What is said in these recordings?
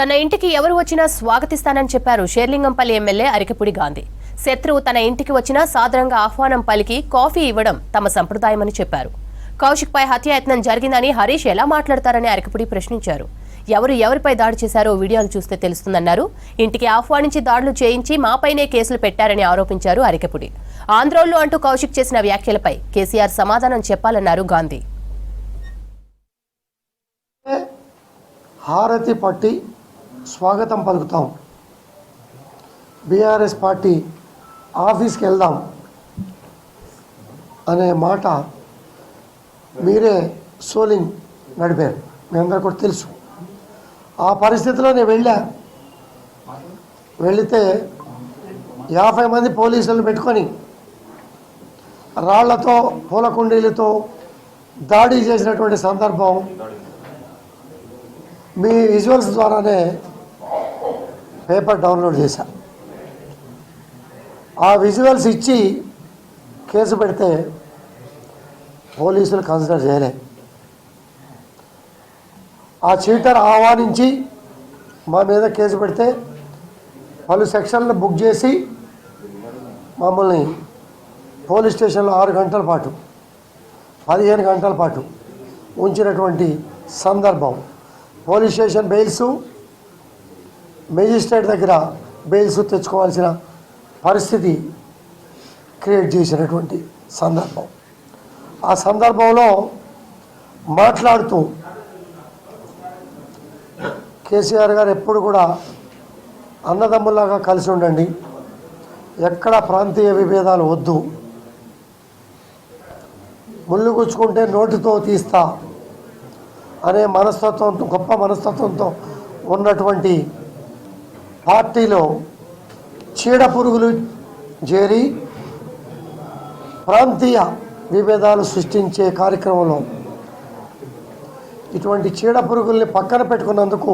తన ఇంటికి ఎవరు వచ్చినా స్వాగతిస్తానని చెప్పారు షేర్లింగంపల్లి ఎమ్మెల్యే అరికెపుడి గాంధీ. శత్రువు తన ఇంటికి వచ్చినా సాదరంగా ఆహ్వానం పలికి కాఫీ ఇవ్వడం తమ సంప్రదాయమని చెప్పారు. కౌశిక్పై హత్యాయత్నం జరిగిందని హరీష్ ఎలా మాట్లాడతారని అరికెపుడి ప్రశ్నించారు. ఎవరిపై దాడి చేశారో వీడియోలు చూస్తే తెలుస్తుందన్నారు. ఇంటికి ఆహ్వానించి దాడులు చేయించి మాపైనే కేసులు పెట్టారని ఆరోపించారు అరికెపుడి. ఆంధ్రోళ్లు అంటూ కౌశిక్ చేసిన వ్యాఖ్యలపై కేసీఆర్ సమాధానం చెప్పాలన్నారు గాంధీ. హారతి పట్టి స్వాగతం పలుకుతాం, బీఆర్ఎస్ పార్టీ ఆఫీస్కి వెళ్దాం అనే మాట మీరే సోలింగ్ నడిపారు, మీ అందరూ కూడా తెలుసు. ఆ పరిస్థితిలో నేను వెళితే 50 మంది పోలీసులను పెట్టుకొని రాళ్లతో పూల కుండీలతో దాడి చేసినటువంటి సందర్భం మీ విజువల్స్ ద్వారానే పేపర్ డౌన్లోడ్ చేశా. ఆ విజువల్స్ ఇచ్చి కేసు పెడితే పోలీసులు కన్సిడర్ చేయలే. ఆ చీటర్ ఆహ్వానించి మా మీద కేసు పెడితే పలు సెక్షన్లు బుక్ చేసి మమ్మల్ని పోలీస్ స్టేషన్లో 6 గంటల పాటు 15 గంటల పాటు ఉంచినటువంటి సందర్భం. పోలీస్ స్టేషన్ బెయిల్స్, మేజిస్ట్రేట్ దగ్గర బెయిల్స్ తెచ్చుకోవాల్సిన పరిస్థితి క్రియేట్ చేసినటువంటి సందర్భం. ఆ సందర్భంలో మాట్లాడుతూ కేసీఆర్ గారు ఎప్పుడు కూడా అన్నదమ్ములాగా కలిసి ఉండండి, ఎక్కడ ప్రాంతీయ విభేదాలు వద్దు, ముళ్ళు గుచ్చుకుంటే నోటితో తీస్తా అనే మనస్తత్వంతో, గొప్ప మనస్తత్వంతో ఉన్నటువంటి పార్టీలో చీడ పురుగులు చేరి ప్రాంతీయ విభేదాలు సృష్టించే కార్యక్రమంలో ఇటువంటి చీడ పురుగుల్ని పక్కన పెట్టుకున్నందుకు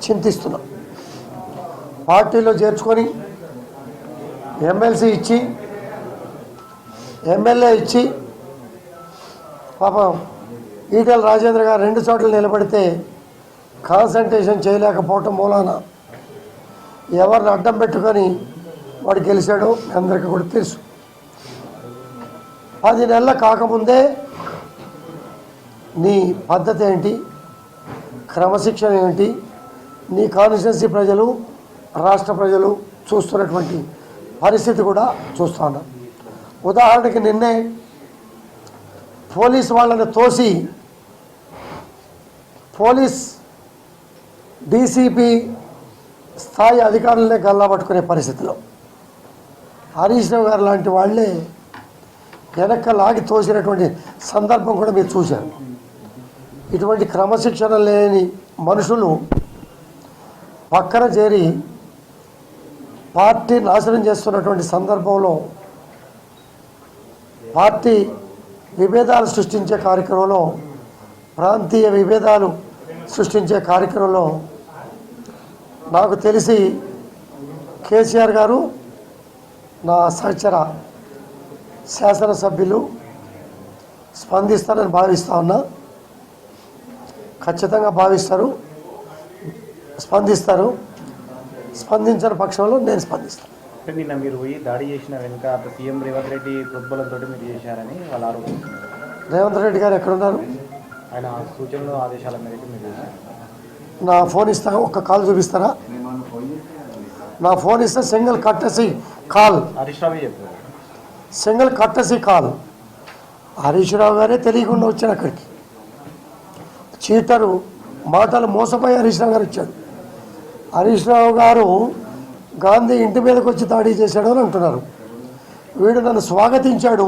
చింతిస్తున్నాం. పార్టీలో చేర్చుకొని ఎమ్మెల్సీ ఇచ్చి, ఎమ్మెల్యే ఇచ్చి, పాపం ఈటెల రాజేంద్ర గారు 2 చోట్ల నిలబడితే కాన్సన్ట్రేషన్ చేయలేకపోవటం మూలాన ఎవరిని అడ్డం పెట్టుకొని వాడు గెలిచాడో అందరికీ కూడా తెలుసు. 10 నెలలు కాకముందే నీ పద్ధతి ఏంటి, క్రమశిక్షణ ఏంటి, నీ కాన్స్టిట్యున్సీ ప్రజలు, రాష్ట్ర ప్రజలు చూస్తున్నటువంటి పరిస్థితి కూడా చూస్తూ ఉన్నారు. ఉదాహరణకి నిన్నే పోలీస్ వాళ్ళని తోసి పోలీస్ డీసీపీ స్థాయి అధికారులనే గల్లాపట్టుకునే పరిస్థితిలో హరీష్ రావు గారు లాంటి వాళ్ళే వెనక్కి లాగి తోసినటువంటి సందర్భం కూడా మీరు చూశారు. ఇటువంటి క్రమశిక్షణ లేని మనుషులు పక్కన చేరి పార్టీ నాశనం చేస్తున్నటువంటి సందర్భంలో పార్టీ విభేదాలు సృష్టించే కార్యక్రమంలో, ప్రాంతీయ విభేదాలు సృష్టించే కార్యక్రమంలో నాకు తెలిసి కేసీఆర్ గారు, నా సహచర శాసనసభ్యులు స్పందిస్తారని భావిస్తూ ఉన్నా. ఖచ్చితంగా భావిస్తారు, స్పందిస్తారు. స్పందించిన పక్షంలో నేను స్పందిస్తాను. నిన్న మీరు పోయి దాడి చేసిన వెనుక సీఎం రేవంత్ రెడ్డి ప్రోద్బలంతో మీరు చేశారని వాళ్ళు ఆరోపిస్తున్నారు. రేవంత్ రెడ్డి గారు ఎక్కడున్నారు? ఆయన సూచనలు, ఆదేశాల మేరకు మీరు చేశారు. నా ఫోన్ ఇస్తా, ఒక్క కాల్ చూపిస్తారా? నా ఫోన్ ఇస్తే సింగిల్ కట్టసి కాల్, హరీష్ రావు చెప్పారు, సింగిల్ కట్టసి కాల్. హరీష్ రావు గారే తెలియకుండా వచ్చాడు అక్కడికి. చీటరు మాటలు మోసపోయి హరీష్ రావు గారు వచ్చాడు. హరీష్ రావు గారు గాంధీ ఇంటి మీదకి వచ్చి దాడి చేశాడు అని అంటున్నారు. వీడు నన్ను స్వాగతించాడు,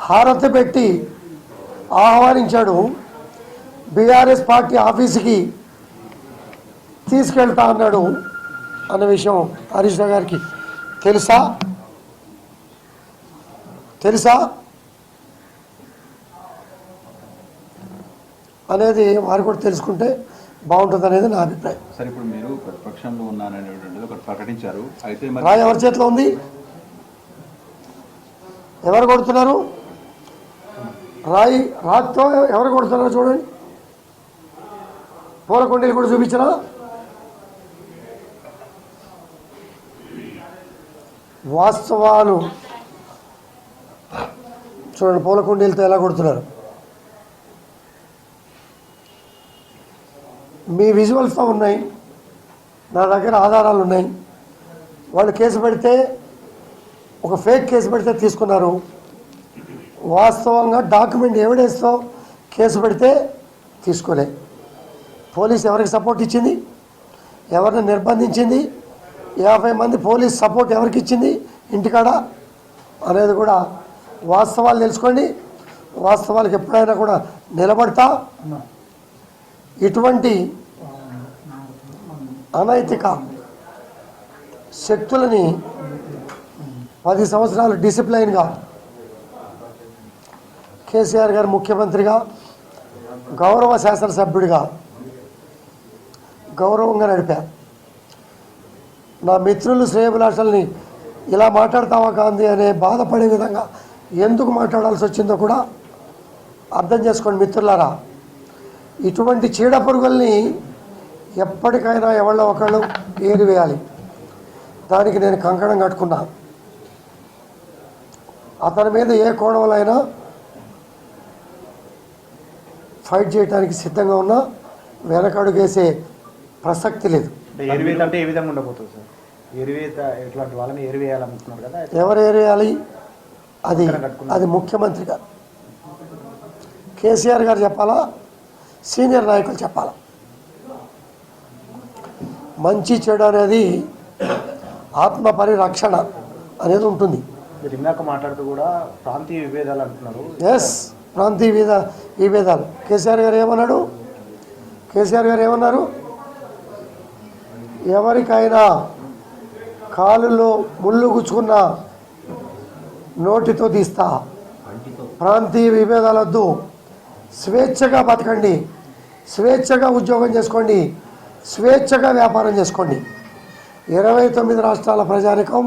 హారతి పెట్టి ఆహ్వానించాడు, బీఆర్ఎస్ పార్టీ ఆఫీసుకి తీసుకెళ్తా అన్నాడు అన్న విషయం హరీష్ రావు గారికి తెలుసా అనేది వారు కూడా తెలుసుకుంటే బాగుంటుంది అనేది నా అభిప్రాయం. సార్, ఇప్పుడు మీరు ప్రతిపక్షంలో ఉన్నారనేటువంటిది ఒకటి ప్రకటించారు. అయితే రాయి ఎవరి చేతిలో ఉంది? ఎవరు కొడుతున్నారు? రాయితో ఎవరు కొడుతున్నారు చూడండి. పూల కుండీలు కూడా చూపించరా? వాస్తవాలు చూడండి, పూల కుండీలతో ఎలా కొడుతున్నారు. మీ విజువల్స్తో ఉన్నాయి, నా దగ్గర ఆధారాలు ఉన్నాయి. వాళ్ళు కేసు పెడితే, ఒక ఫేక్ కేసు పెడితే తీసుకున్నారు. వాస్తవంగా డాక్యుమెంట్ ఎవిడెన్స్తో కేసు పెడితే తీసుకోలే. పోలీస్ ఎవరికి సపోర్ట్ ఇచ్చింది? ఎవరిని నిర్బంధించింది? 50 మంది పోలీస్ సపోర్ట్ ఎవరికి ఇచ్చింది ఇంటికాడ అనేది కూడా వాస్తవాలు తెలుసుకోండి. వాస్తవాలకు ఎప్పుడైనా కూడా నిలబడతా. ఇటువంటి అనైతిక శక్తులని 10 సంవత్సరాలు డిసిప్లైన్గా కేసీఆర్ గారు ముఖ్యమంత్రిగా, గౌరవ శాసనసభ్యుడిగా గౌరవంగా నడిపారు. నా మిత్రులు శ్రేయభిలాషల్ని ఇలా మాట్లాడతావా గాంధీ అనే బాధపడే విధంగా ఎందుకు మాట్లాడాల్సి వచ్చిందో కూడా అర్థం చేసుకోండి మిత్రులారా. ఇటువంటి చీడపురుగుల్ని ఎప్పటికైనా ఎవళ్ళో ఒకళ్ళు ఏరివేయాలి. దానికి నేను కంకణం కట్టుకున్నా. అతని మీద ఏ కోణంలో అయినా ఫైట్ చేయడానికి సిద్ధంగా ఉన్నా, వెనకడుగేసే ప్రసక్తి లేదు. ఏరివేత అంటే ఏ విధంగా ఉండబోతుంది సార్? ఏరివేత ఇట్లాంటి వాళ్ళని ఏరివేయాలనుకుంటున్నారు కదా, ఎవరు ఏరివేయాలి? అది ముఖ్యమంత్రి గారు, కేసీఆర్ గారు చెప్పాలా, సీనియర్ నాయకులు చెప్పాలా. మంచి చెడు అనేది ఆత్మ పరిరక్షణ అనేది ఉంటుంది. మీరు ఇందాక మాట్లాడుతూ కూడా ప్రాంతీయ విభేదాలు అంటున్నారు. ఎస్, ప్రాంతీయ విభేదాలు. కేసీఆర్ గారు ఏమన్నారు? ఎవరికైనా కాలులో ముళ్ళు గుచ్చుకున్న నోటితో తీస్తా. ప్రాంతీయ విభేదాలొద్దు. స్వేచ్ఛగా బతకండి, స్వేచ్ఛగా ఉద్యోగం చేసుకోండి, స్వేచ్ఛగా వ్యాపారం చేసుకోండి. 29 రాష్ట్రాల ప్రజానికం